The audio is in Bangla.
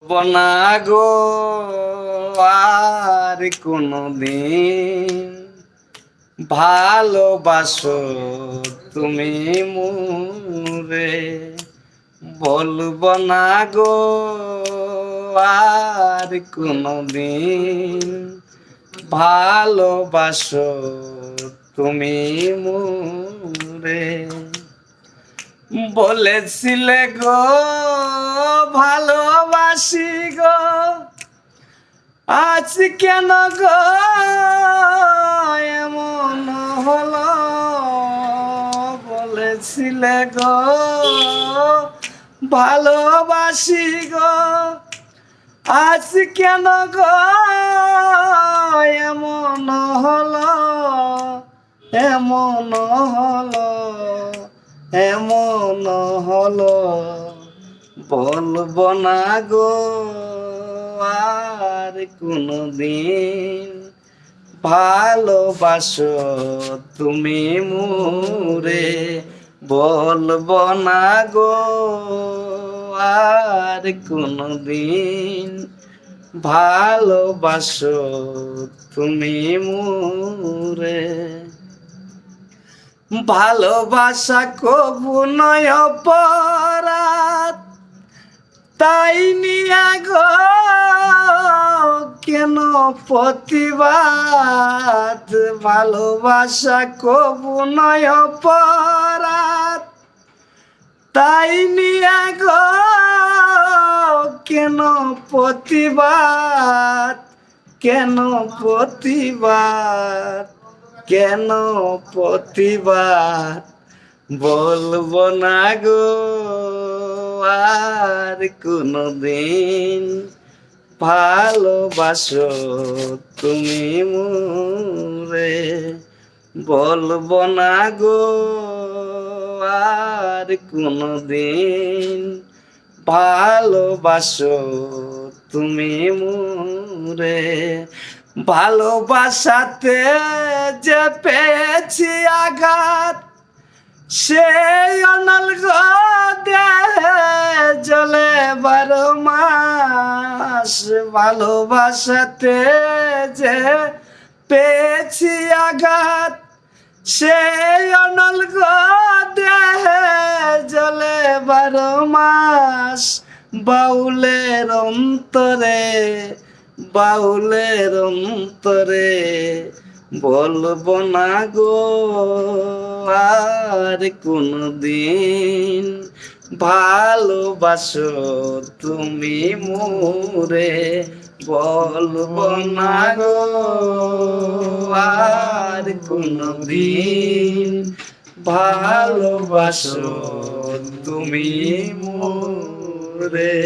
বনা গো আর কোনদিন ভালোবাসো তুমি মুরে, বলব না গো আর কোনদিন ভালোবাসো তুমি মুরে। বলেছিলে গো ভালোবাসি গো, আজ কেন গো এমন হলো? বলেছিলে গো ভালোবাসি গো, আজ কেন গো এমন হলো? এমন হলো, এমন হলো, বলবো না গো আর কোনদিন ভালোবাসো তুমি মুরে, বলবো না গো আর কোনদিন ভালোবাসো তুমি মুরে। ভালোবাসা কবু নয় অপরাধ, তাই নিয়া গো কেন প্রতিবাদ? ভালোবাসা কবু নয় অপরাধ, তাই নিয়া গো কেন প্রতিবাদ? কেন প্রতিবাদ? কেন প্রতিবাদ? বলবো না গো আর কোনদিন ভালোবাসো তুমি মুরে, বলবো না গো আর কোনদিন ভালোবাসো তুমি মুরে। ভালোবাসাতে যে পেয়েছি আঘাত, সেই অনল দেহে জ্বলে 12 মাস। ভালোবাসাতে যে পেয়েছি আঘাত, সেই অনল দেহে জ্বলে 12 মাস। বাউলের অন্তরে, বাউলের অন্তরে, বলবো না গো আর কোনদিন ভালোবাসো তুমি মুরে, বলবো না গো আর কোনদিন ভালোবাসো তুমি মুরে।